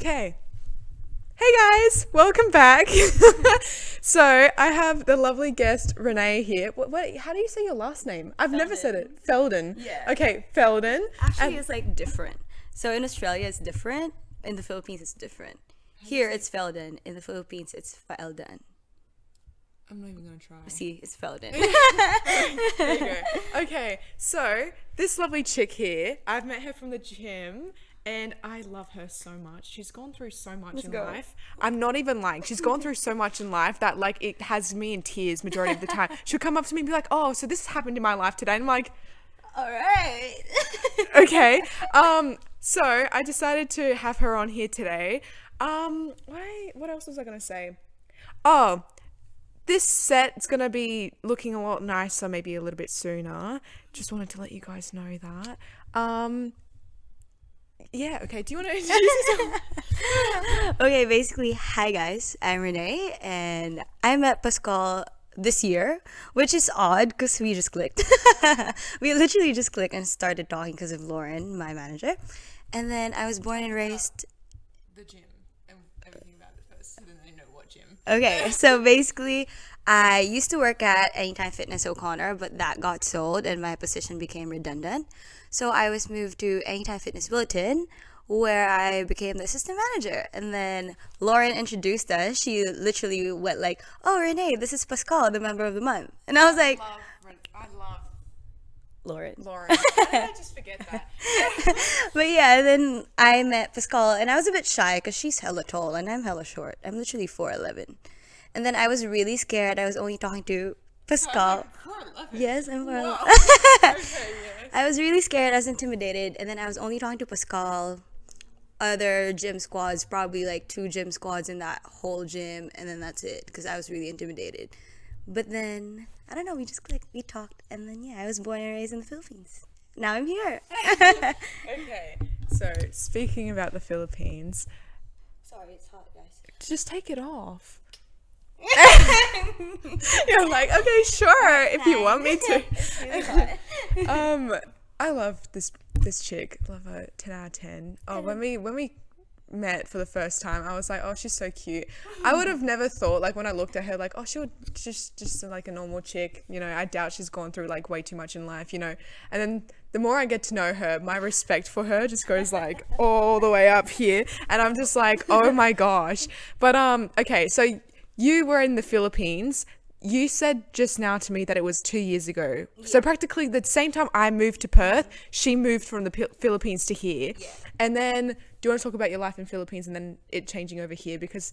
Okay. Hey guys, welcome back. So I have the lovely guest Renee here. What? How do you say your last name? I've never said it. Faeldan. Yeah. Okay, Faeldan. Actually, it's like different. So in Australia, it's different. In the Philippines, it's different. Here, it's Faeldan. In the Philippines, it's Faeldan. I'm not even gonna try. See, it's Faeldan. There you go. Okay, so this lovely chick here, I've met her from the gym. And I love her so much. She's gone through so much in life. I'm not even lying. She's gone through so much in life that like it has me in tears majority of the time. She'll come up to me and be like, "Oh, so this happened in my life today." And I'm like, All right. okay. So I decided to have her on here today. What else was I gonna say? Oh, this set's gonna be looking a lot nicer, maybe a little bit sooner. Just wanted to let you guys know that. Yeah, okay. Do you want to introduce yourself? Okay, basically, hi guys. I'm Renee, and I met Pascal this year, which is odd because we just clicked. We literally just clicked and started talking because of Lauren, my manager. And then I was born and raised. The gym and everything about it first, so then I know what gym. Okay, so basically, I used to work at Anytime Fitness O'Connor, but that got sold and my position became redundant. So I was moved to Anytime Fitness Bulletin, where I became the assistant manager. And then Lauren introduced us. She literally went like, "Oh, Renee, this is Pascal, the member of the month." And I was like, I love Lauren. Lauren. How did I just forget that? But yeah, then I met Pascal, and I was a bit shy because she's hella tall and I'm hella short. I'm literally 4'11". And then I was really scared. I was only talking to Pascal. Yes, I'm 4'11". Wow. Okay, yes. I was really scared. I was intimidated. And then I was only talking to Pascal, other gym squads, probably like 2 gym squads in that whole gym. And then that's it because I was really intimidated. But then, I don't know, we just clicked, we talked. And then, yeah, I was born and raised in the Philippines. Now I'm here. Okay, so speaking about the Philippines, Sorry, it's hot, guys. just take it off. You're like, okay, sure, if you want me to. It's really hot. I love this chick. Love her 10 out of 10. Oh, when we met for the first time, I was like, oh, she's so cute. I would have never thought, like, when I looked at her, like, oh, she would just like a normal chick, you know. I doubt she's gone through like way too much in life, you know. And then the more I get to know her, my respect for her just goes like all the way up here, and I'm just like, oh my gosh. But okay, so you were in the Philippines. You said just now to me that it was 2 years ago. Yeah. So practically the same time I moved to Perth, she moved from the Philippines to here. Yeah. And then, do you want to talk about your life in Philippines and then it changing over here? Because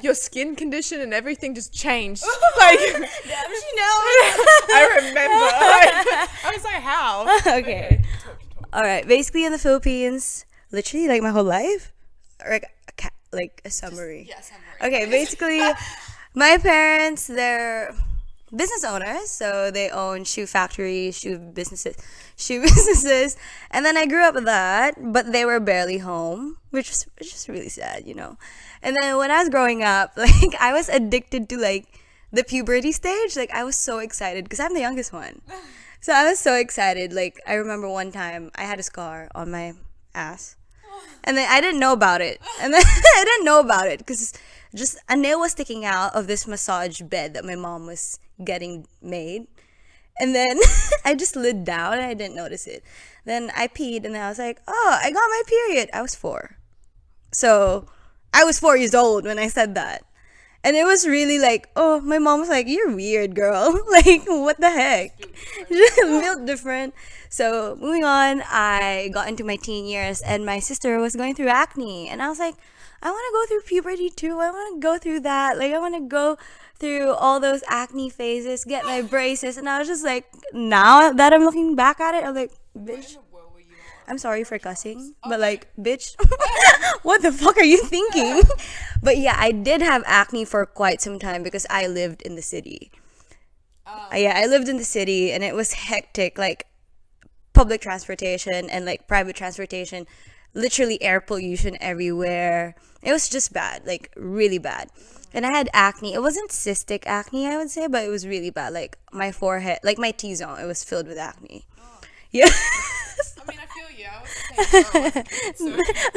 your skin condition and everything just changed. Like, Damn, she knows. I remember. I was like, how? Okay. Talk. All right. Basically, in the Philippines, literally like my whole life, like a summary. Yeah, summary. Okay. Basically, my parents, they're business owners, so they own shoe factories, shoe businesses, and then I grew up with that, but they were barely home, which was really sad, you know. And then when I was growing up, like I was addicted to like the puberty stage. Like I was so excited because I'm the youngest one, so I was so excited. Like I remember one time I had a scar on my ass, and then I didn't know about it, and then I didn't know about it because just a nail was sticking out of this massage bed that my mom was getting made. And then I just slid down and I didn't notice it. Then I peed and then I was like, oh, I got my period. I was 4. So I was 4 years old when I said that. And it was really like, oh, my mom was like, you're weird, girl. Like, what the heck? Built different. So moving on, I got into my teen years and my sister was going through acne. And I was like, I want to go through puberty too. I want to go through that. Like, I want to go through all those acne phases, get my braces. And I was just like, now that I'm looking back at it, I'm like, bitch. I'm sorry for cussing, but like, bitch, what the fuck are you thinking? But yeah, I did have acne for quite some time because I lived in the city. Yeah, I lived in the city and it was hectic, like public transportation and like private transportation, literally air pollution everywhere. It was just bad, like really bad. And I had acne. It wasn't cystic acne, I would say, but it was really bad. Like my forehead, like my T-zone, it was filled with acne. Yeah. I mean, I feel you. I was the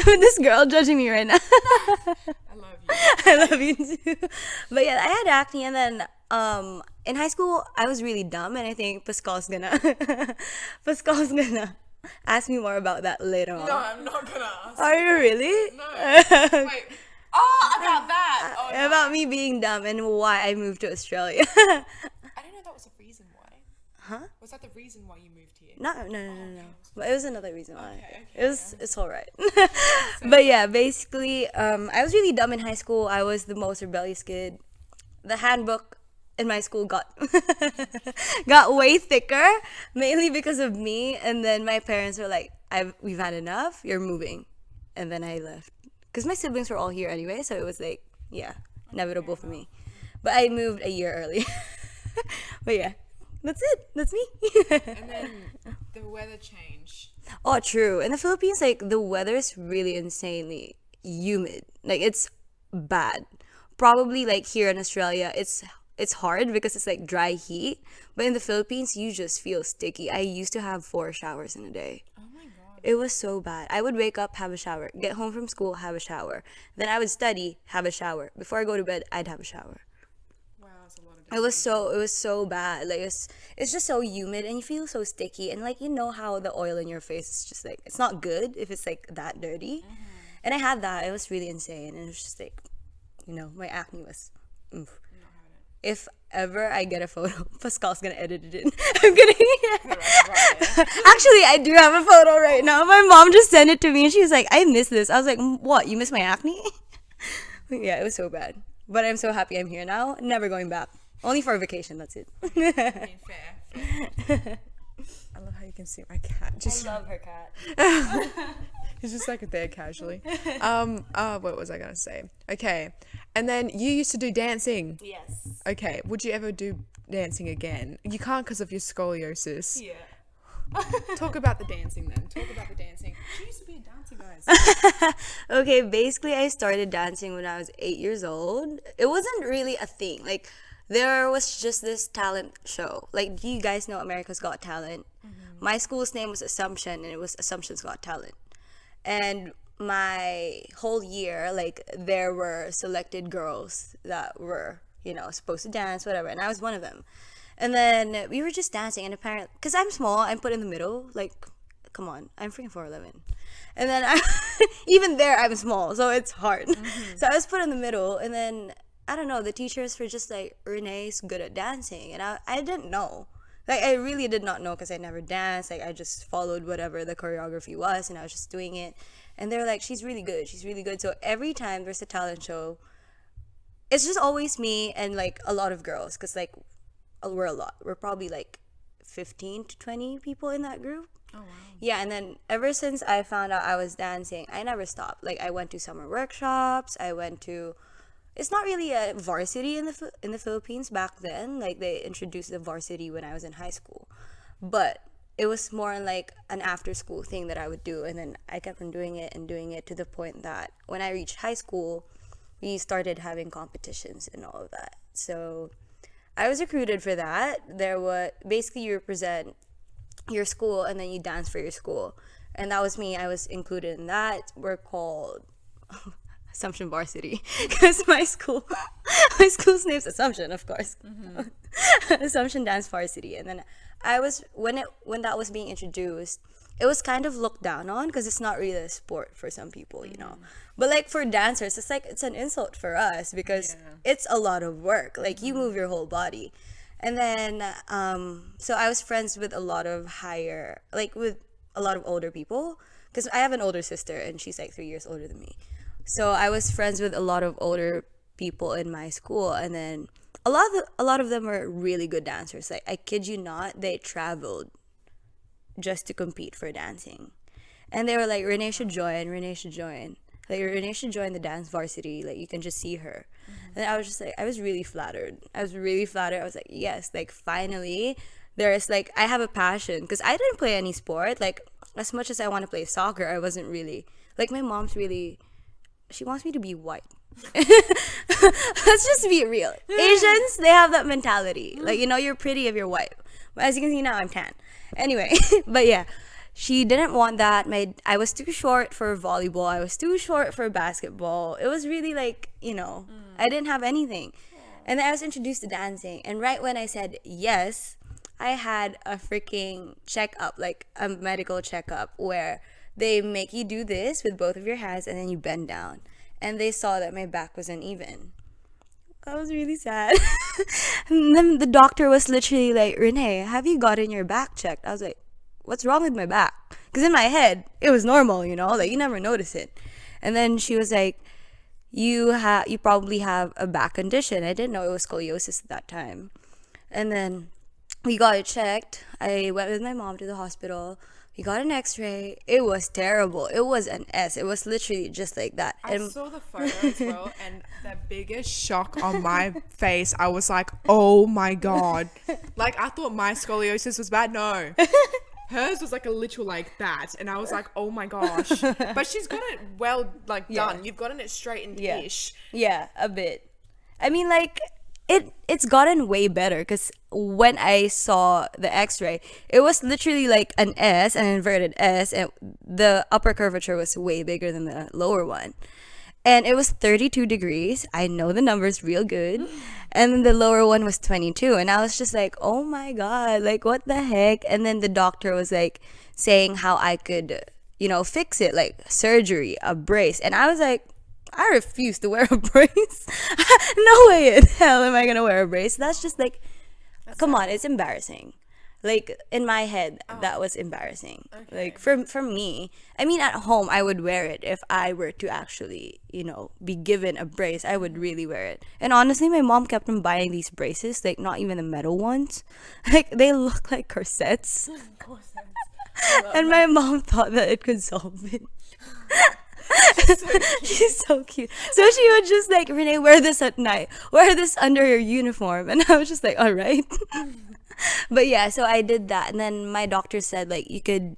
This girl judging me right now. I love you. I love you too. But yeah, I had acne, and then in high school I was really dumb, and I think Pascal's gonna Pascal's gonna ask me more about that later on. No, I'm not gonna ask. Are you really? No. Wait. Oh, about that. Oh, no. About me being dumb and why I moved to Australia. I didn't know that was the reason why. Huh? Was that the reason why you moved here? No. But it was another reason why. Okay, It's all right. But yeah, basically, I was really dumb in high school. I was the most rebellious kid. The handbook in my school got got way thicker, mainly because of me. And then my parents were like, "We've had enough. You're moving," and then I left because my siblings were all here anyway. So it was like, yeah, inevitable for me. But I moved a year early. But yeah. That's it. That's me. And then the weather change. Oh, true. In the Philippines, like, the weather is really insanely humid. Like, it's bad. Probably, like, here in Australia, it's hard because it's, like, dry heat. But in the Philippines, you just feel sticky. I used to have 4 showers in a day. Oh, my God. It was so bad. I would wake up, have a shower. Get home from school, have a shower. Then I would study, have a shower. Before I go to bed, I'd have a shower. That's a lot of It was so bad. Like, it's just so humid, and you feel so sticky, and like, you know how the oil in your face is just like, it's not good if it's like that dirty. And I had that. It was really insane, and it was just like, my acne was oof. If ever I get a photo, Pascal's gonna edit it in. I'm kidding. Actually, I do have a photo right now. My mom just sent it to me, and she was like, I miss this. I was like, what, you miss my acne? Yeah, it was so bad. But I'm so happy I'm here now. Never going back. Only for a vacation, that's it. I mean, fair. I love how you can see my cat. I love her cat. He's just like there casually. What was I gonna say? Okay. And then you used to do dancing. Yes. Okay. Would you ever do dancing again? You can't because of your scoliosis. Yeah. Talk about the dancing then. Talk about the dancing. She used to be a dancer, guys. Okay, basically I started dancing when I was 8 years old. It wasn't really a thing. Like, there was just this talent show. Like, do you guys know America's Got Talent? My school's name was Assumption, and it was Assumption's Got Talent. And my whole year, like, there were selected girls that were, supposed to dance, whatever, and I was one of them. And then we were just dancing, and apparently, because I'm small, I'm put in the middle. Like, come on, I'm freaking 4'11". And then even there, I'm small, so it's hard. So I was put in the middle, and then, I don't know, the teachers were just like, Renee's good at dancing. And I didn't know. Like, I really did not know because I never danced. Like, I just followed whatever the choreography was, and I was just doing it. And they were like, she's really good. She's really good. So every time there's a talent show, it's just always me and, like, a lot of girls because, like, we're a lot. We're probably like 15 to 20 people in that group. Oh, wow. Yeah, and then ever since I found out I was dancing, I never stopped. Like, I went to summer workshops. I went to, it's not really a varsity in the Philippines back then. Like, they introduced the varsity when I was in high school, but it was more like an after school thing that I would do. And then I kept on doing it to the point that when I reached high school, we started having competitions and all of that. So I was recruited for that. There was basically, you represent your school and then you dance for your school, and that was me. I was included in that. We're called Assumption Varsity because my school's name's Assumption, of course. Assumption Dance Varsity. And then I was when that was being introduced, it was kind of looked down on because it's not really a sport for some people, But like for dancers, it's an insult for us because it's a lot of work. Like you move your whole body. And then so I was friends with a lot of older people because I have an older sister and she's like 3 years older than me. So I was friends with a lot of older people in my school, and then a lot of them were really good dancers. Like, I kid you not, they traveled just to compete for dancing. And they were like, Renee should join. Like, Renee should join the dance varsity. Like, you can just see her. And I was just like, I was really flattered. I was like, yes, like, finally, there's, like, I have a passion. Because I didn't play any sport. Like, as much as I want to play soccer, I wasn't really, like, my mom's really, she wants me to be white. Let's just be real. Asians, they have that mentality. Like, you're pretty if you're white. But as you can see now, I'm tan. Anyway, but yeah. she didn't want that. I was too short for volleyball. I was too short for basketball. It was really like, I didn't have anything. And then I was introduced to dancing. And right when I said yes, I had a freaking checkup, like a medical checkup, where they make you do this with both of your hands and then you bend down. And they saw that my back was uneven. I was really sad. And then the doctor was literally like, Renee, have you gotten your back checked? I was like, what's wrong with my back? Because in my head, it was normal, like you never notice it. And then she was like, you probably have a back condition. I didn't know it was scoliosis at that time. And then we got it checked. I went with my mom to the hospital. We got an x-ray. It was terrible. It was an S. It was literally just like that. I saw the photo as well, and the biggest shock on my face, I was like, oh my God. Like, I thought my scoliosis was bad. No. Hers was like a literal like that, and I was like, oh my gosh. But she's got it well, like, done. You've gotten it straightened-ish. Yeah, a bit. I mean, like, it's gotten way better, because when I saw the x-ray, it was literally like an S, an inverted S, and the upper curvature was way bigger than the lower one. And it was 32 degrees. I know the numbers real good. And then the lower one was 22. And I was just like, oh my God, like what the heck? And then the doctor was like saying how I could, fix it, like surgery, a brace. And I was like, I refuse to wear a brace. No way in hell am I gonna wear a brace. That's just like, come on, it's embarrassing. Like, in my head, that was embarrassing. Okay. Like, for me, I mean, at home, I would wear it. If I were to actually, be given a brace, I would really wear it. And honestly, my mom kept on buying these braces, like, not even the metal ones. Like, they look like corsets. And my mom thought that it could solve it. She's so cute. So she would just like, Renee, wear this at night. Wear this under your uniform. And I was just like, all right. But yeah, so I did that. And then my doctor said, like, you could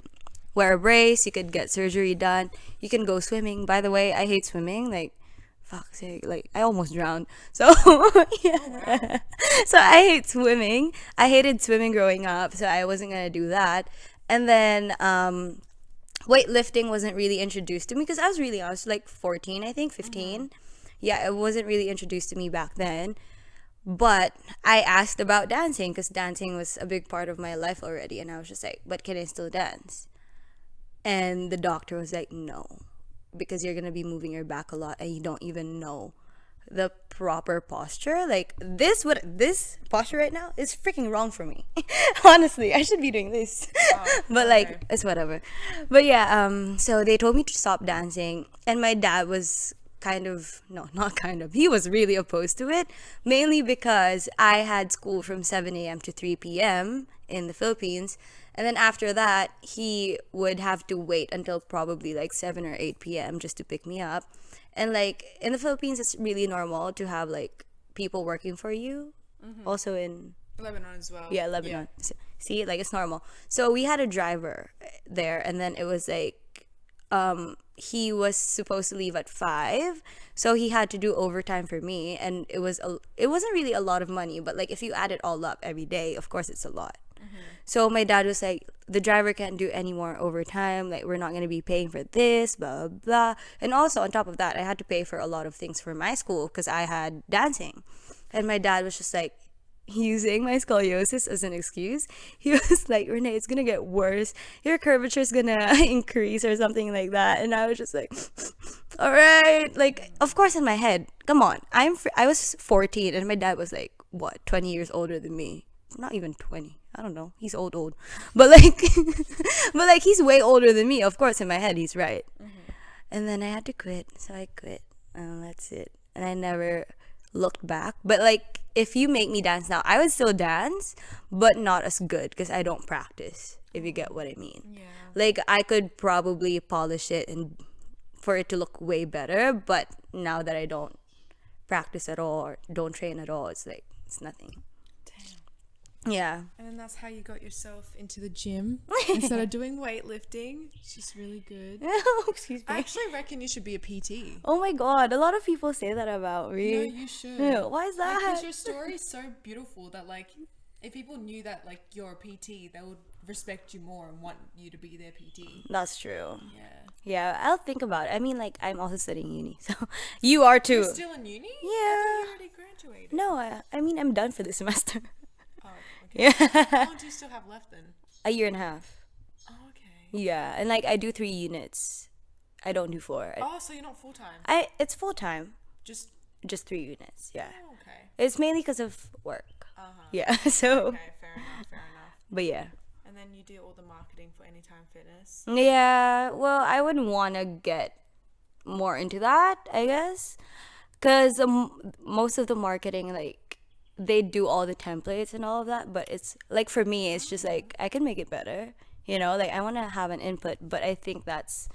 wear a brace, you could get surgery done, you can go swimming. By the way, I hate swimming. Like, fuck's sake, like, I almost drowned. So, yeah. So I hate swimming. I hated swimming growing up, so I wasn't going to do that. And then, weightlifting wasn't really introduced to me because I was like 14, I think, 15. Mm-hmm. Yeah, it wasn't really introduced to me back then. But I asked about dancing because dancing was a big part of my life already. And I was just like, but can I still dance? And the doctor was like, no, because you're going to be moving your back a lot and you don't even know the proper posture. Like this posture right now is freaking wrong for me. Honestly, I should be doing this. But like, okay. It's whatever. But yeah, so they told me to stop dancing, and my dad was he was really opposed to it, mainly because I had school from 7 a.m. to 3 p.m. in the Philippines, and then after that he would have to wait until probably like 7 or 8 p.m. just to pick me up. And like in the Philippines, it's really normal to have like people working for you. Mm-hmm. Also in Lebanon as well. Yeah, Lebanon. Yeah. See, like it's normal. So we had a driver there, and then it was like he was supposed to leave at 5, so he had to do overtime for me, and it wasn't really a lot of money, but like if you add it all up every day, of course it's a lot. Mm-hmm. So my dad was like, the driver can't do any more overtime, like we're not going to be paying for this, blah, blah, blah. And also on top of that, I had to pay for a lot of things for my school because I had dancing. And my dad was just like, using my scoliosis as an excuse. He was like, Renee, it's gonna get worse, your curvature is gonna increase or something like that. And I was just like, all right, like of course in my head, come on, I was 14 and my dad was like, what, 20 years older than me? Not even 20, I don't know, he's old, but like he's way older than me. Of course in my head he's right. Mm-hmm. And then I had to quit, so I quit, and that's it. And I never looked back. But like if you make me dance now, I would still dance, but not as good because I don't practice, if you get what I mean. Yeah. Like I could probably polish it and for it to look way better, but now that I don't practice at all or don't train at all, it's like it's nothing. Damn. Yeah. And then that's how you got yourself into the gym instead of doing weightlifting. It's just really good. Excuse me. I actually reckon you should be a PT. Oh my god, a lot of people say that about me. No, you should. Why is that? Because your story is so beautiful that like if people knew that like you're a PT, they would respect you more and want you to be their PT. That's true. Yeah. Yeah, I'll think about it. I mean, like, I'm also studying uni, so you are too. You're still in uni? Yeah. I thought you already graduated. No, I mean, I'm done for this semester. Oh, okay. Yeah. How long do you still have left then? A year and a half. Oh, okay. Yeah, and like I do 3 units. I don't do 4. Oh, so you're not full time? It's full time. Just. Just 3 units. Yeah. Oh, okay. It's mainly because of work. Uh-huh. Yeah. So. Okay, fair enough. But yeah. And then you do all the marketing for Anytime Fitness. Yeah. Well, I would want to get more into that, I guess, because most of the marketing, like, they do all the templates and all of that, but it's like, for me, it's just like I can make it better, like I want to have an input, but I think that's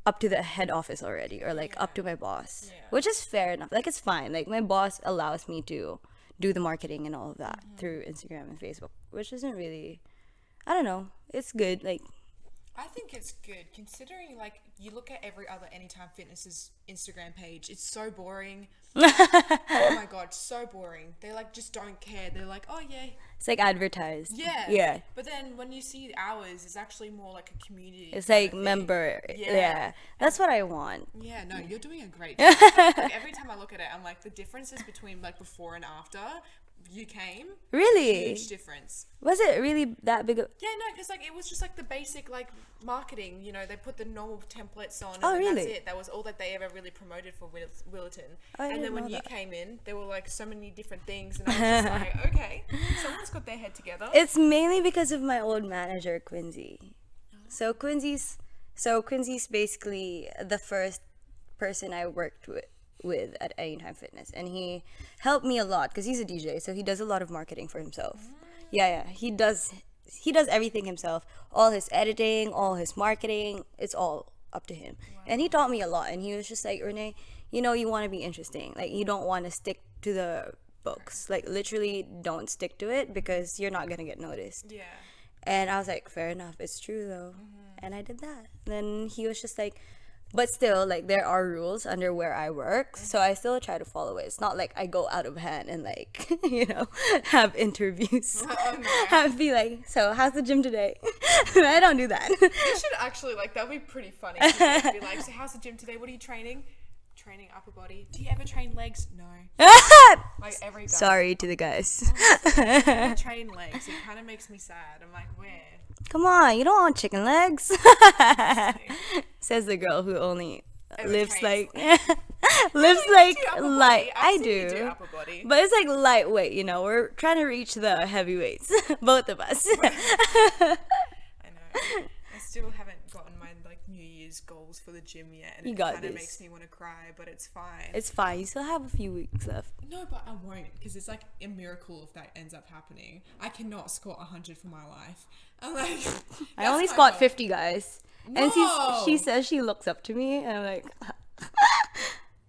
up to the head office already, or like up to my boss, which is fair enough. Like, it's fine. Like, my boss allows me to do the marketing and all of that through Instagram and Facebook, which isn't really, I don't know, it's good. Like, I think it's good considering, like, you look at every other Anytime Fitness's Instagram page. It's so boring. Oh my god, so boring. They like just don't care. They're like, oh yeah, it's like advertised. Yeah. But then when you see ours, it's actually more like a community. It's like member. Yeah. That's what I want. Yeah, no, you're doing a great job. Like, every time I look at it, I'm like, the differences between like before and after you came. Really? Huge difference. Was it really that big? Yeah, no, because like it was just like the basic like marketing. They put the normal templates on. And Oh, then really? That's it. That was all that they ever really promoted for Willerton. I And then didn't when know you that. came in, there were like so many different things, and I was just like, okay, someone's got their head together. It's mainly because of my old manager, Quincy. So Quincy's basically the first person I worked with at Anytime Fitness, and he helped me a lot because he's a DJ, so he does a lot of marketing for himself. Yeah, he does everything himself. All his editing, all his marketing, it's all up to him. And he taught me a lot, and he was just like, Renee, you want to be interesting. Like, you don't want to stick to the books. Like, literally don't stick to it because you're not going to get noticed. Yeah. And I was like, fair enough, it's true though. And I did that. Then he was just like, but still, like, there are rules under where I work, so I still try to follow it. It's not like I go out of hand and, like, have interviews. Oh, no. Have be like, so how's the gym today? I don't do that. You should actually, like, that would be pretty funny. To be like, so how's the gym today? What are you training? Training upper body. Do you ever train legs? No. Like, every guy. Sorry to the guys. I never train legs. It kind of makes me sad. I'm like, where? Come on, you don't want chicken legs. Says the girl who only lifts trains like lifts You like do upper light. body. I I've seen you do. upper body. But it's like lightweight, we're trying to reach the heavyweights. Both of us. I know. I still haven't gotten my like New Year's goals for the gym yet, and You it got kind of this. makes me want to cry, but it's fine. It's fine. You still have a few weeks left. No, but I won't, because it's like a miracle if that ends up happening. I cannot squat 100 for my life. I'm like, I only that's my squat goal. 50, guys. And No! she says she looks up to me, and I'm like,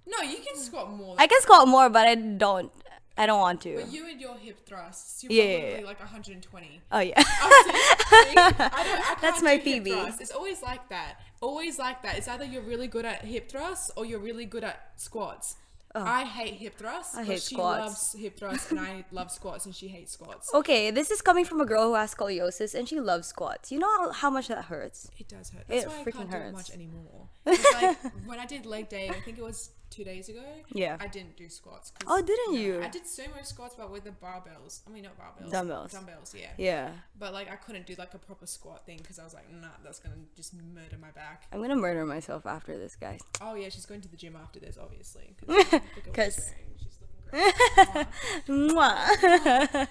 No, you can squat more. I can squat more, but I don't want to. But you and your hip thrusts, you're Yeah. probably like 120. Oh yeah. Oh, see? I can't That's my do hip PB. thrusts. It's always like that. Always like that. It's either you're really good at hip thrusts or you're really good at squats. I hate hip thrusts. I but hate she squats. loves hip thrusts and I love squats and she hates squats. Okay, this is coming from a girl who has scoliosis and she loves squats. You know how much that hurts? It does hurt. That's It why I freaking can't do it hurts. much anymore. It's like when I did leg day, I think it was 2 days ago. Yeah. I didn't do squats. 'Cause, Oh, didn't you? I did sumo squats, but with the barbells. I mean, not barbells. Dumbbells. Dumbbells, yeah. Yeah. But like, I couldn't do like a proper squat thing because I was like, nah, that's gonna just murder my back. I'm gonna murder myself after this, guys. Oh yeah, she's going to the gym after this, obviously. Because Cause- she's looking great. Mwah.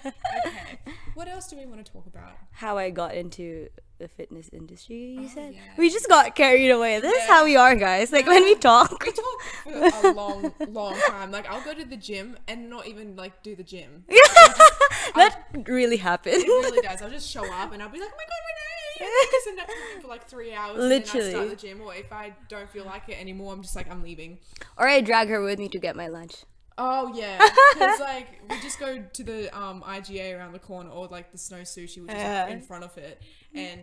Okay. What else do we want to talk about? How I got into the fitness industry, you said? yeah. We just got carried away. This is Yeah. how we are, guys. Like, when we talk. We talk for a long, long time. Like, I'll go to the gym and not even like do the gym. That really happened. It really does. I'll just show up and I'll be like, oh my god, Renee! And I end up talking for like 3 hours. And then I Literally. start the gym, or if I don't feel like it anymore, I'm just like, I'm leaving. Or I drag her with me to get my lunch. Oh yeah, because like we just go to the IGA around the corner, or like the Snow Sushi, which is like, in front of it, and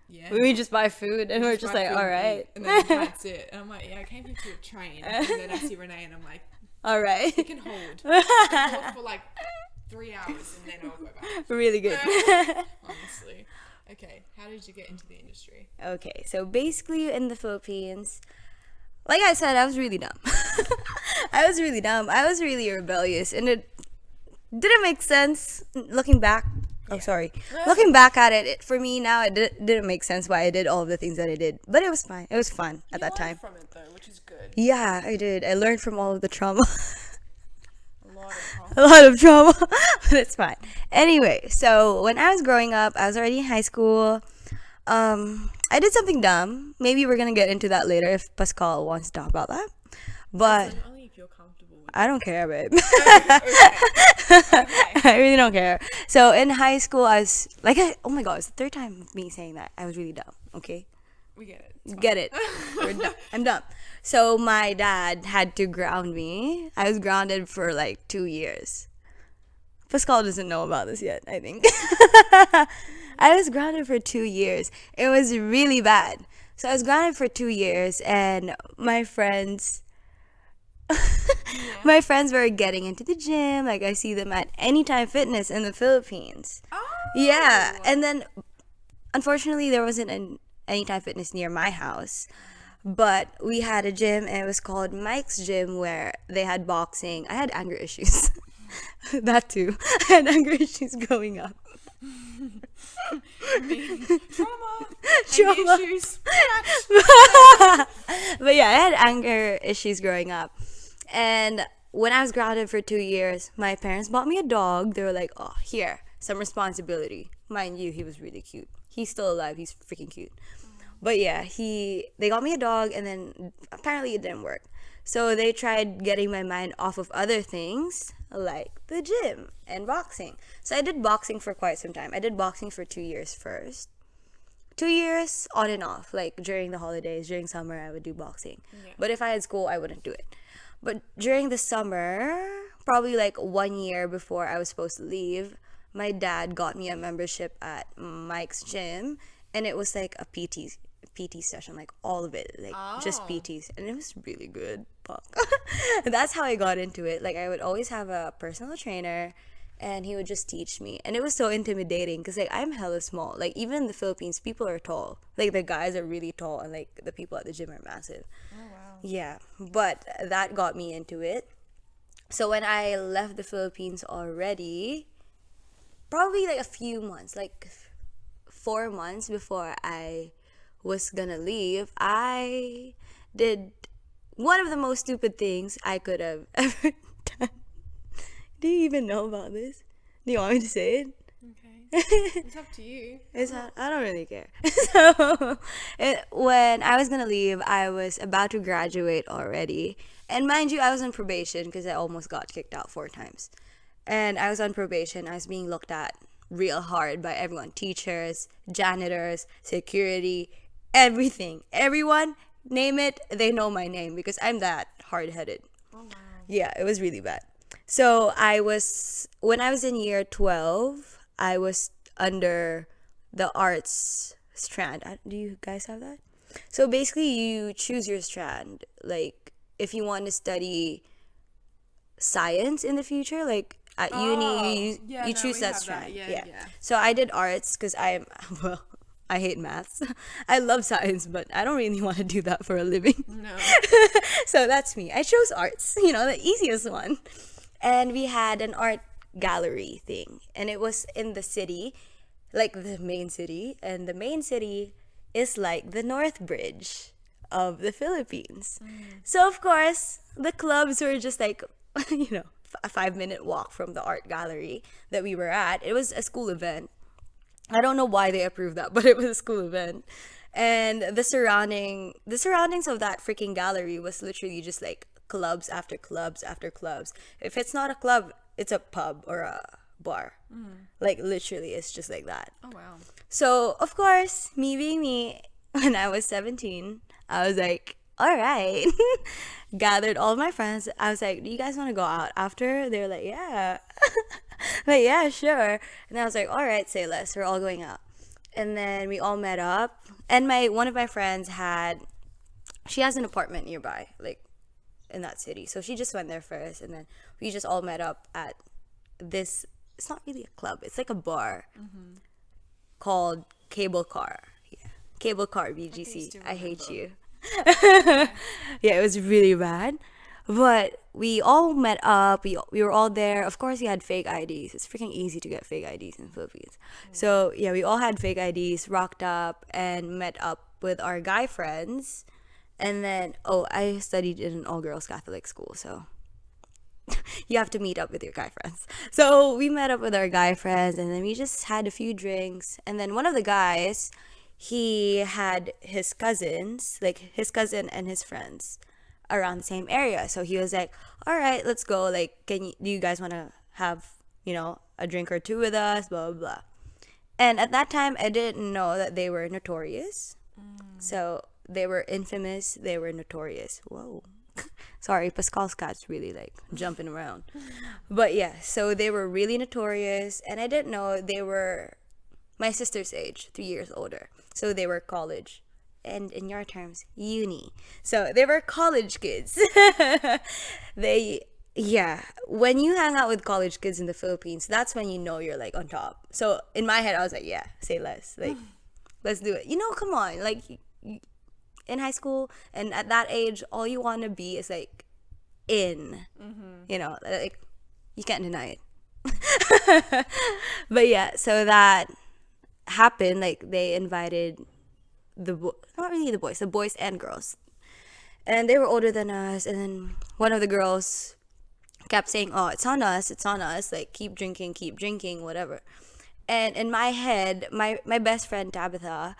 yeah. We just buy food and we're just buy like, food all and right. eat, and then that's it. And I'm like, yeah, I came here to train, and then I see Renee, and I'm like, All right. I can hold. I can hold for like 3 hours, and then I'll go back. Really good. Honestly. Okay, how did you get into the industry? Okay, so basically in the Philippines, like I said, I was really dumb. I was really dumb. I was really rebellious, and it didn't make sense looking back. Oh, sorry. Looking back at it, for me now, it didn't make sense why I did all of the things that I did. But it was fine. It was fun at that time. From it though, which is good. Yeah, I did. I learned from all of the trauma. A lot of A lot of trauma, but it's fine. Anyway, so when I was growing up, I was already in high school. I did something dumb. Maybe we're gonna get into that later if Pascal wants to talk about that. But only if you're comfortable with I don't care, babe. okay. I really don't care. So in high school, I was like, oh my god, it's the third time of me saying that. I was really dumb. Okay, We get it. get it? We're dumb. I'm dumb. So my dad had to ground me. I was grounded for like 2 years. Pascal doesn't know about this yet, I think. I was grounded for 2 years. It was really bad. So I was grounded for 2 years, and my friends my friends were getting into the gym. Like, I see them at Anytime Fitness in the Philippines. Oh. Yeah. And then, unfortunately, there wasn't an Anytime Fitness near my house. But we had a gym, and it was called Mike's Gym, where they had boxing. I had anger issues. That too. I had anger issues growing up. Trauma. Issues. But yeah, I had anger issues growing up. And when I was grounded for 2 years, my parents bought me a dog. They were like, oh, here, some responsibility. Mind you, he was really cute. He's still alive. He's freaking cute. But yeah, they got me a dog, and then apparently it didn't work. So they tried getting my mind off of other things like the gym and boxing. So I did boxing for quite some time. I did boxing for 2 years first. 2 years on and off. Like during the holidays, during summer, I would do boxing. Yeah. But if I had school, I wouldn't do it. But during the summer, probably like 1 year before I was supposed to leave, my dad got me a membership at Mike's Gym, and it was like a PT session, like all of it, like just PTs, and it was really good. Fuck. That's how I got into it. Like, I would always have a personal trainer, and he would just teach me, and it was so intimidating because like I'm hella small. Like, even in the Philippines, people are tall. Like, the guys are really tall, and like the people at the gym are massive. Oh wow. Yeah, but that got me into it. So when I left the Philippines already, probably like a few months, like 4 months before I was gonna leave, I did one of the most stupid things I could have ever done. Do you even know about this? Do you want me to say it? Okay. It's up to you. I don't really care. So, when I was gonna leave, I was about to graduate already. And mind you, I was on probation because I almost got kicked out 4 times. And I was on probation. I was being looked at real hard by everyone. Teachers, janitors, security, everything. Everyone, name it, they know my name because I'm that hard-headed. Oh wow. Yeah, it was really bad. So when I was in year 12, I was under the arts strand. Do you guys have that? So basically, you choose your strand. Like, if you want to study science in the future, like at uni, you choose that strand. Yeah. So I did arts because I hate maths. I love science, but I don't really want to do that for a living. No. So that's me. I chose arts, the easiest one. And we had an art gallery thing, and it was in the city, like the main city, and the main city is like the North Bridge of the Philippines. So of course, the clubs were just like, a 5-minute walk from the art gallery that we were at. It was a school event. I don't know why they approved that, but it was a school event. And the surroundings of that freaking gallery was literally just like clubs after clubs after clubs. If it's not a club, it's a pub or a bar. Like, literally, it's just like that. Oh wow. So, of course, me being me, when I was 17, I was like, all right. Gathered all of my friends. I was like, do you guys want to go out after? They were like, yeah. Like, yeah, sure. And I was like, all right, say less. We're all going out. And then we all met up. And one of my friends she has an apartment nearby, like, in that city. So she just went there first. And then we just all met up at this, it's not really a club. It's like a bar called cable car. Yeah. Cable car I BGC. still I hate remember. you. Yeah, it was really bad. But we all met up. We were all there. Of course, we had fake IDs. It's freaking easy to get fake IDs in the Philippines. So, yeah, we all had fake IDs, rocked up, and met up with our guy friends. And then, oh, I studied in an all girls Catholic school. So, you have to meet up with your guy friends. So, we met up with our guy friends, and then we just had a few drinks. And then one of the guys, he had his cousins, like his cousin and his friends around the same area. So he was like, "All right, let's go. Like, do you guys want to have, a drink or two with us, blah blah blah." And at that time, I didn't know that they were notorious. So they were infamous, they were notorious. Whoa. Sorry, Pascal's cat's really like jumping around. But yeah, so they were really notorious, and I didn't know they were my sister's age, 3 years older. So they were college, and in your terms, uni. So they were college kids. Yeah, when you hang out with college kids in the Philippines, that's when you know you're like on top. So in my head, I was like, yeah, say less. Like, let's do it. Come on. Like, in high school and at that age, all you want to be is like in. Like, you can't deny it. But yeah, so that happened. Like, they invited not really the boys and girls, and they were older than us. And then one of the girls kept saying, "Oh, it's on us, like, keep drinking, whatever." And in my head, my best friend Tabitha,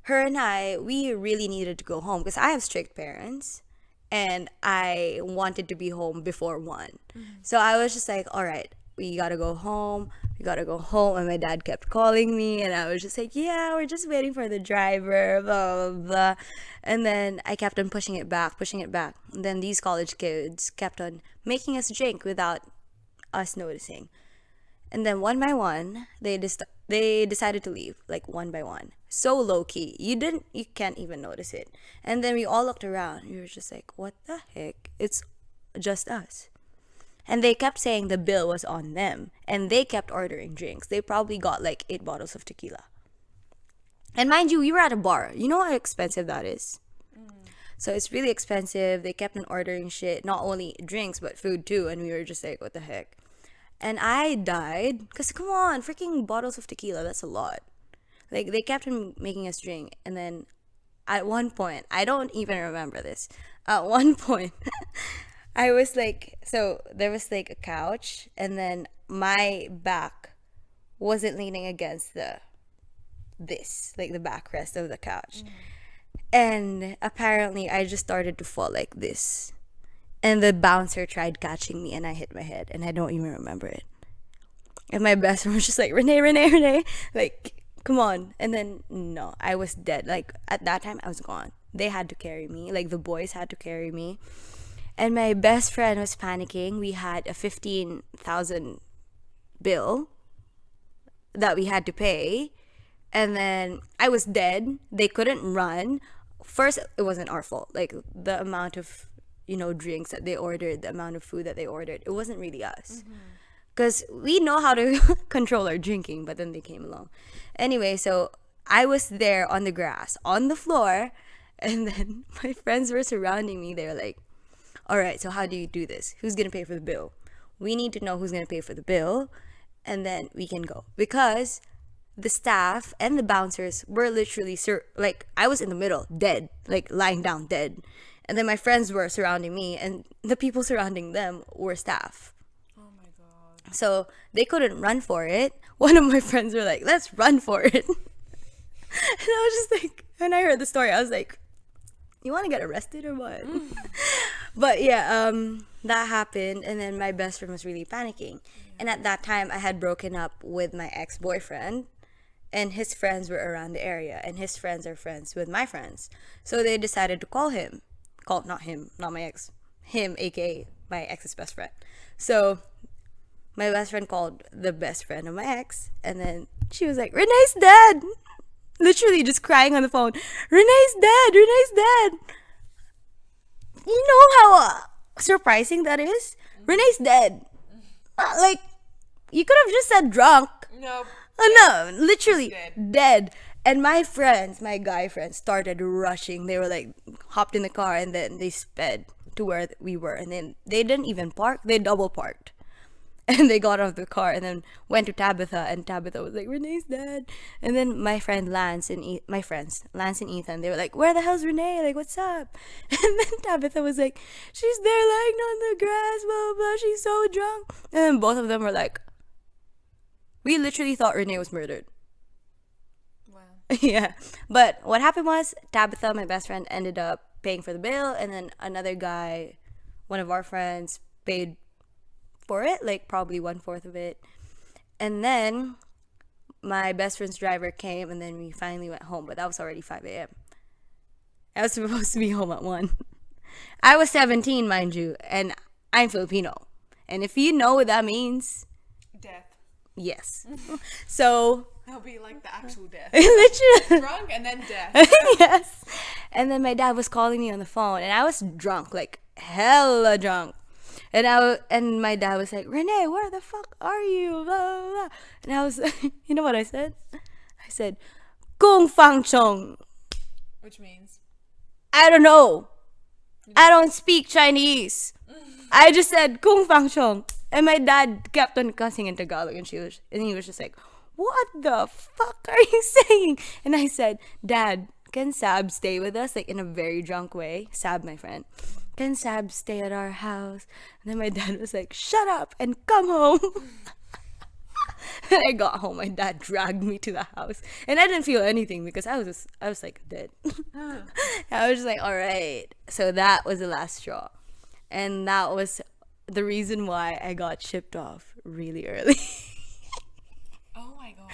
her and I, we really needed to go home because I have strict parents, and I wanted to be home before 1. So I was just like, all right, we gotta go home. And my dad kept calling me, and I was just like, yeah, we're just waiting for the driver, blah, blah, blah. And then I kept on pushing it back. And then these college kids kept on making us drink without us noticing. And then one by one, they decided to leave, like one by one. So low key. You can't even notice it. And then we all looked around. We were just like, what the heck? It's just us. And they kept saying the bill was on them. And they kept ordering drinks. They probably got like 8 bottles of tequila. And mind you, we were at a bar. You know how expensive that is? So it's really expensive. They kept on ordering shit. Not only drinks, but food too. And we were just like, what the heck? And I died. Because come on, freaking bottles of tequila. That's a lot. Like, they kept on making us drink. And then at one point, I don't even remember this. At one point, I was like, so there was like a couch, and then my back wasn't leaning against the backrest of the couch. And apparently I just started to fall like this. And the bouncer tried catching me, and I hit my head, and I don't even remember it. And my best friend was just like, Renee, like, come on. And then, no, I was dead. Like, at that time, I was gone. They had to carry me. Like, the boys had to carry me. And my best friend was panicking. We had a 15,000 bill that we had to pay. And then I was dead. They couldn't run. First, it wasn't our fault. Like, the amount of, drinks that they ordered, the amount of food that they ordered, it wasn't really us. Because we know how to control our drinking, but then they came along. Anyway, so I was there on the grass, on the floor, and then my friends were surrounding me. They were like, all right, so how do you do this? Who's going to pay for the bill? We need to know who's going to pay for the bill, and then we can go. Because the staff and the bouncers were literally, like, I was in the middle, dead, like, lying down dead. And then my friends were surrounding me, and the people surrounding them were staff. Oh my God. So they couldn't run for it. One of my friends were like, let's run for it. And I was just like, when I heard the story, I was like, you want to get arrested or what? But yeah, that happened, and then my best friend was really panicking. And at that time, I had broken up with my ex-boyfriend, and his friends were around the area, and his friends are friends with my friends. So they decided to call him. Not my ex. Him, aka my ex's best friend. So my best friend called the best friend of my ex, and then she was like, Renee's dead! Literally just crying on the phone. Renee's dead! You know how surprising that is? Renee's dead. Like, you could have just said drunk. Nope. Oh no, literally Dead. dead. And my friends, my guy friends, started rushing. They were like, hopped in the car and then they sped to where we were. And then they didn't even park, they double parked. And they got out of the car and then went to Tabitha. And Tabitha was like, Renee's dead. And then my friend Lance and my friends, Lance and Ethan, they were like, where the hell's Renee? Like, what's up? And then Tabitha was like, she's there lying on the grass, blah, blah, blah. She's so drunk. And then both of them were like, we literally thought Renee was murdered. Wow. Yeah. But what happened was Tabitha, my best friend, ended up paying for the bill, and then another guy, one of our friends, paid for it, like probably 1/4 of it. And then my best friend's driver came, and then we finally went home, but that was already 5 a.m. I was supposed to be home at 1. I was 17, mind you, and I'm Filipino. And if you know what that means, Death. yes. So That'll be like the actual death. literally. Drunk and then death. Yes. And then my dad was calling me on the phone, and I was drunk, like hella drunk. And my dad was like, Renee, where the fuck are you? Blah, blah, blah. And I was like, you know what I said? I said, Kung Fang Chong. Which means? I don't know. I don't speak Chinese. I just said Kung Fang Chong. And my dad kept on cussing in Tagalog, and he was just like, what the fuck are you saying? And I said, Dad, can Sab stay with us? Like in a very drunk way. Sab, my friend. Can Sab stay at our house? And then my dad was like, shut up and come home. And I got home. My dad dragged me to the house. And I didn't feel anything because I was like dead. I was just like, all right. So that was the last straw. And that was the reason why I got shipped off really early. Oh my god.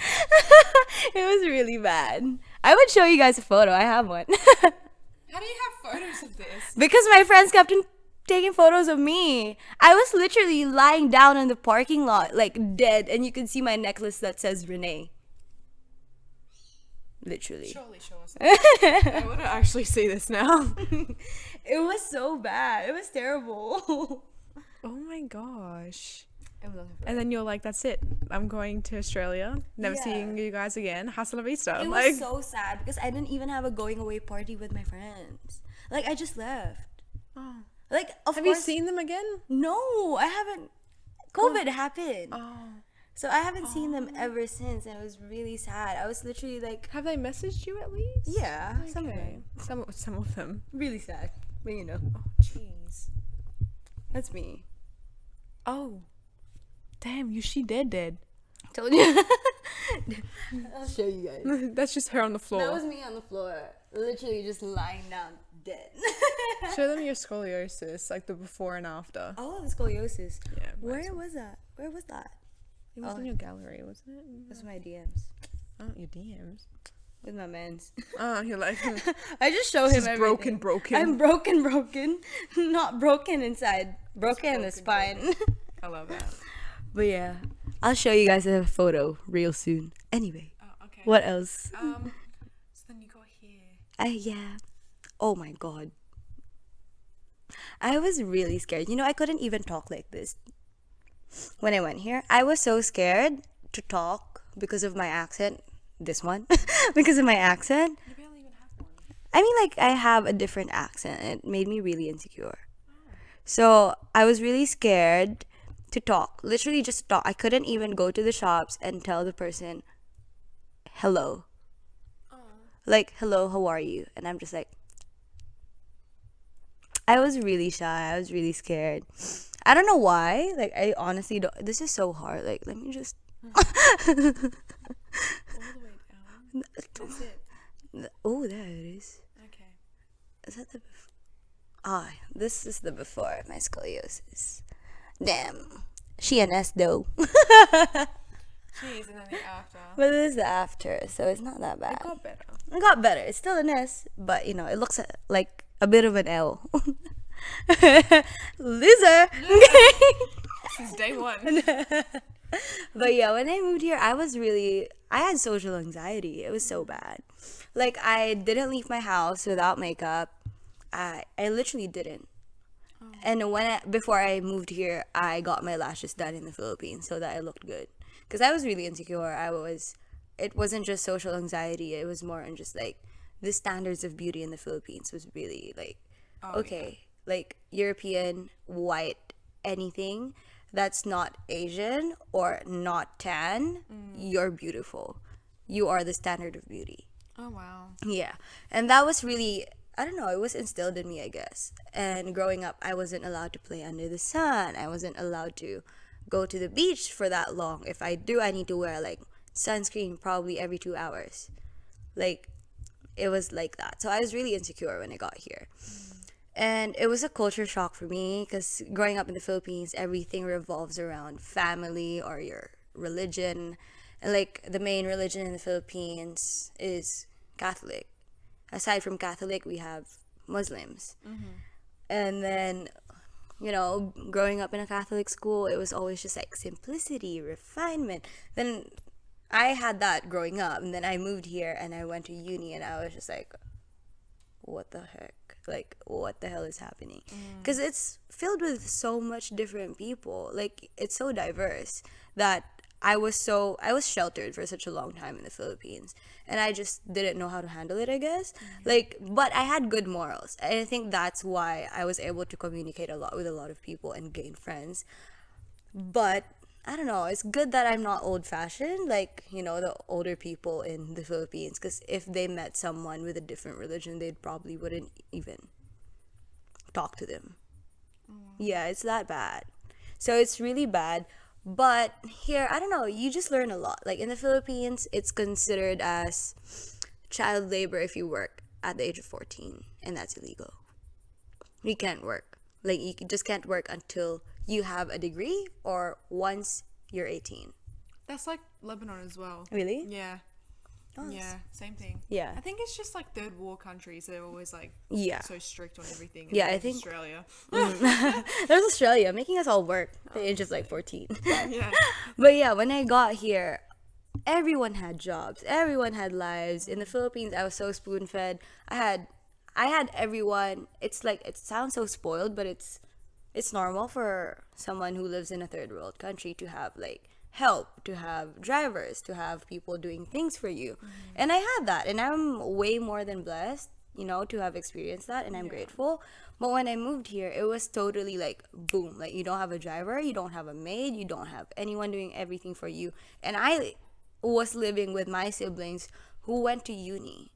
It was really bad. I would show you guys a photo. I have one. How do you have photos of this? Because my friends kept on taking photos of me. I was literally lying down in the parking lot, like dead, and you can see my necklace that says Renee. Literally. Surely show us. I want to actually see this now. It was so bad. It was terrible. Oh my gosh. I'm looking for And then you're like, that's it. I'm going to Australia. Never Yeah. seeing you guys again. Hasta la vista. It Like, was so sad because I didn't even have a going away party with my friends. Like, I just left. oh. Like, of Have you course. seen them again? No, I haven't. COVID happened. Oh. So I haven't seen them ever since, and it was really sad. I was literally like, Have they messaged you at least? yeah, some of Okay. them. Some of them. Really sad. But you know, Oh, jeez. that's me. Oh. Damn, she dead. Told you. I'll show you guys. That's just her on the floor. That was me on the floor, literally just lying down dead. Show them your scoliosis, like the before and after. Oh, the scoliosis. Yeah. Where was that? Where was that? It was in your gallery, wasn't it? That's my DMs Oh, your DMs. with my mans. Oh, you're like, I just show him She's everything. broken. I'm broken, not broken inside, broken in the spine. I love that. But yeah, I'll show you guys a photo real soon. Anyway, Oh, okay. what else? So then you got here. Yeah. Oh my god. I was really scared. You know, I couldn't even talk like this when I went here. I was so scared to talk because of my accent. This one. Because of my accent. You barely even have one. I mean, like, I have a different accent. It made me really insecure. So I was really scared to talk. Literally just talk. I couldn't even go to the shops and tell the person, hello. Like, hello, how are you? And I'm just like, I was really shy. I was really scared. I don't know why. Like, I honestly don't. This is so hard. Like, let me just. All the way down. That's it. Oh, there it is. Okay. Is that the before? This is the before of my scoliosis. Damn. She an S though. Jeez, and then the after. But this is the after, so it's not that bad. It got better. It got better. It's still an S, but you know, it looks like a bit of an L. Loser. Since day one. But yeah, when I moved here, I had social anxiety. It was so bad. Like, I didn't leave my house without makeup. I literally didn't. And before I moved here, I got my lashes done in the Philippines so that I looked good. Because I was really insecure. I was it wasn't just social anxiety. It was more on just like the standards of beauty in the Philippines was really like, okay, like European, white, anything that's not Asian or not tan, you're beautiful. You are the standard of beauty. Oh wow. Yeah. And that was really, I don't know, it was instilled in me, I guess. And growing up, I wasn't allowed to play under the sun. I wasn't allowed to go to the beach for that long. If I do, I need to wear like sunscreen probably every 2 hours. Like, it was like that. So I was really insecure when I got here. And it was a culture shock for me because growing up in the Philippines, everything revolves around family or your religion. And like the main religion in the Philippines is Catholic. Aside from Catholic, we have Muslims. And then, you know, growing up in a Catholic school, it was always just like simplicity, refinement. Then I had that growing up, and then I moved here and I went to uni, and I was just like, what the heck? Like, what the hell is happening? Because it's filled with so much different people. Like, it's so diverse that I was sheltered for such a long time in the Philippines, and I just didn't know how to handle it, I guess. Like, but I had good morals, and I think that's why I was able to communicate a lot with a lot of people and gain friends. But I don't know, it's good that I'm not old-fashioned, like, you know, the older people in the Philippines, because if they met someone with a different religion, they probably wouldn't even talk to them. Yeah, it's that bad. So it's really bad. But here, I don't know, you just learn a lot. Like in the Philippines, it's considered as child labor if you work at the age of 14, and that's illegal. You can't work. Like, you just can't work until you have a degree or once you're 18. That's like Lebanon as well. Really? Yeah. Oh, Yeah, same thing. Yeah. I think it's just like third world countries. They're always like so strict on everything. Yeah, Like I think- Australia. There's Australia making us all work at the age of like 14. Yeah. But yeah, when I got here, everyone had jobs. Everyone had lives. In the Philippines, I was so spoon-fed. I had everyone. It's like, it sounds so spoiled, but it's normal for someone who lives in a third world country to have like help, to have drivers, to have people doing things for you. And I had that, and I'm way more than blessed, you know, to have experienced that, and I'm grateful. But when I moved here, it was totally like boom, like you don't have a driver, you don't have a maid, you don't have anyone doing everything for you. And I was living with my siblings who went to uni,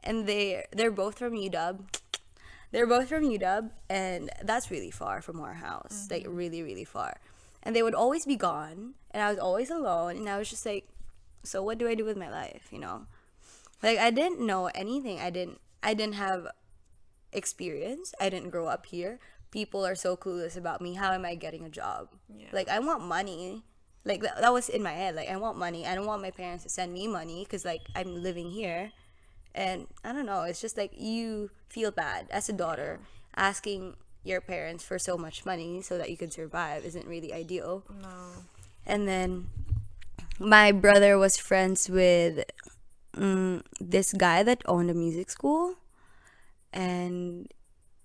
and they're both from UW. They're both from UW, and that's really far from our house, like really, really far. And they would always be gone, and I was always alone, and I was just like, so what do I do with my life, you know? Like, I didn't know anything. I didn't have experience. I didn't grow up here. People are so clueless about me. How am I getting a job? Yeah. Like, I want money. Like, that was in my head. Like, I want money. I don't want my parents to send me money because, like, I'm living here. And I don't know. It's just like you feel bad as a daughter asking your parents for so much money so that you can survive isn't really ideal. No. And then my brother was friends with this guy that owned a music school, and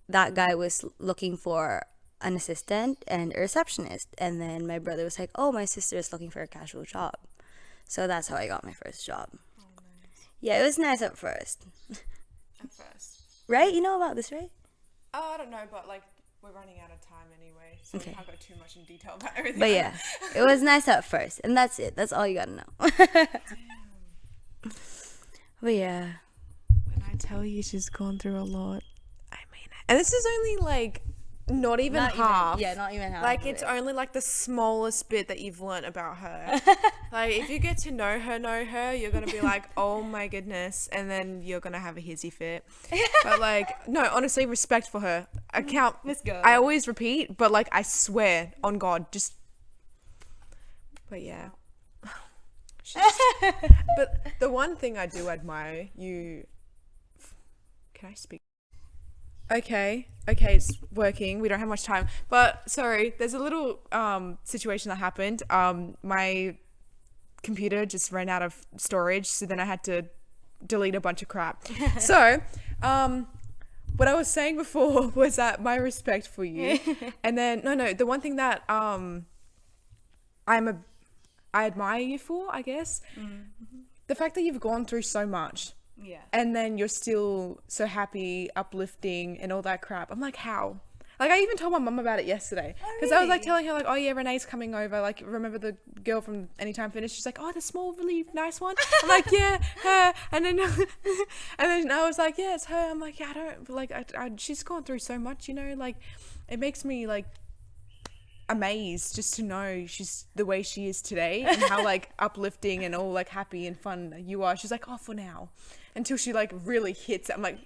that guy was looking for an assistant and a receptionist. And then my brother was like, oh, my sister is looking for a casual job. So that's how I got my first job. Oh, nice. Yeah, it was nice at first. At first. Right? You know about this, right? Oh, I don't know, but like we're running out of time anyway, so Okay. we can't go too much in detail about everything. But yeah, it was nice at first. And that's it. That's all you gotta know. But yeah. When I tell you she's gone through a lot, I mean it. And this is only like not even half. Not even half. Like of it's it. only like the smallest bit that you've learnt about her. Like if you get to know her, you're gonna be like, oh my goodness, and then you're gonna have a hissy fit. But like, no, honestly, respect for her. Let's go. I always repeat, but like I swear on God, just. But yeah. But the one thing I do admire you. Can I speak? Okay, it's working. We don't have much time. But sorry, there's a little situation that happened. My computer just ran out of storage, so then I had to delete a bunch of crap. So, what I was saying before was that my respect for you. And then no, the one thing that I admire you for, I guess, the fact that you've gone through so much Yeah. and then you're still so happy, uplifting, and all that crap. I'm like, how? Like, I even told my mum about it yesterday. Because I was, like, telling her, like, oh, yeah, Renee's coming over. Like, remember the girl from Anytime Fitness? She's like, oh, the small, really nice one? I'm like, yeah, her. And then I was like, yeah, it's her. I'm like, yeah, I don't, like, she's gone through so much, you know? Like, it makes me, like, amazed just to know she's the way she is today and how, like, uplifting and all, like, happy and fun you are. She's like, oh, for now. Until she, like, really hits it. I'm like,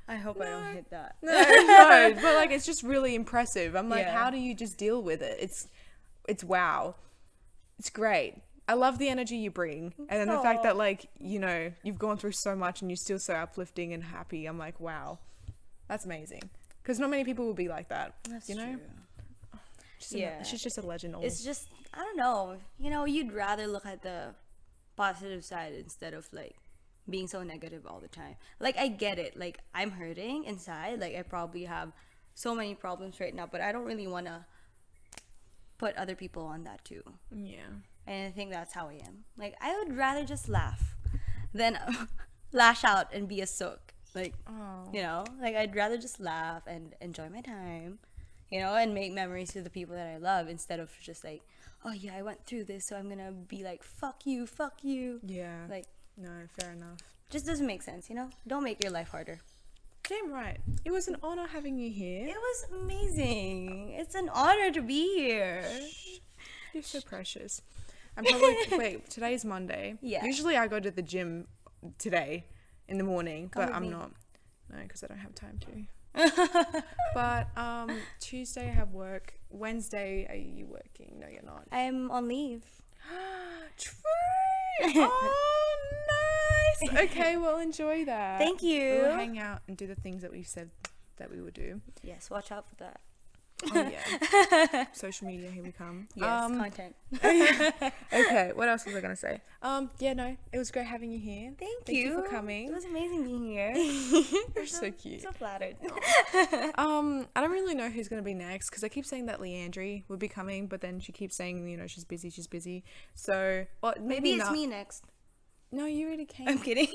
I hope I don't hit that. no, but like it's just really impressive. I'm like, Yeah. how do you just deal with it? It's wow. It's great. I love the energy you bring, and then the fact that, like, you know, you've gone through so much and you're still so uplifting and happy. I'm like, wow, that's amazing. Because not many people will be like that. That's you know. true. She's just a legend. It's just, I don't know. You know, you'd rather look at the positive side instead of, like, being so negative all the time. Like, I get it. Like, I'm hurting inside. Like, I probably have so many problems right now, but I don't really want to put other people on that too. Yeah. And I think that's how I am. Like, I would rather just laugh than lash out and be a sook. Like, you know, like, I'd rather just laugh and enjoy my time, you know, and make memories with the people that I love instead of just like, oh yeah, I went through this, so I'm gonna be like, fuck you. Yeah. Like, no, fair enough. just doesn't make sense, you know? Don't make your life harder. Damn right. It was an honor having you here. It was amazing. It's an honor to be here. You're so precious. I'm probably wait. Today's Monday. Yeah. Usually I go to the gym today in the morning, Come but with I'm me. not. No, because I don't have time to. But Tuesday I have work. Wednesday, are you working? No, you're not. I'm on leave. True. Oh, nice. Okay, well, enjoy that. Thank you. We'll hang out and do the things that we've said that we would do. Yes, watch out for that. Oh yeah. Social media, here we come. Yes, content. Okay, what else was I gonna say? Yeah, no, it was great having you here. Thank you you for coming. It was amazing being here. You're so cute. So flattered. I don't really know who's gonna be next because I keep saying that Leandri would be coming, but then she keeps saying, you know, she's busy. So, well, Maybe it's not. me next. No, you already came. I'm kidding.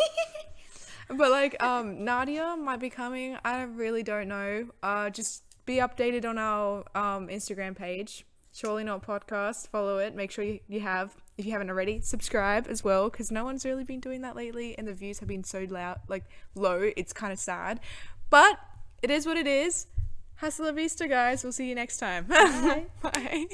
But like, Nadia might be coming. I really don't know. Just be updated on our Instagram page. Surely Not Podcast. Follow it. Make sure you have, if you haven't already, subscribe as well, because no one's really been doing that lately, and the views have been so low. It's kind of sad, but it is what it is. Hasta la vista, guys. We'll see you next time. Bye. Bye.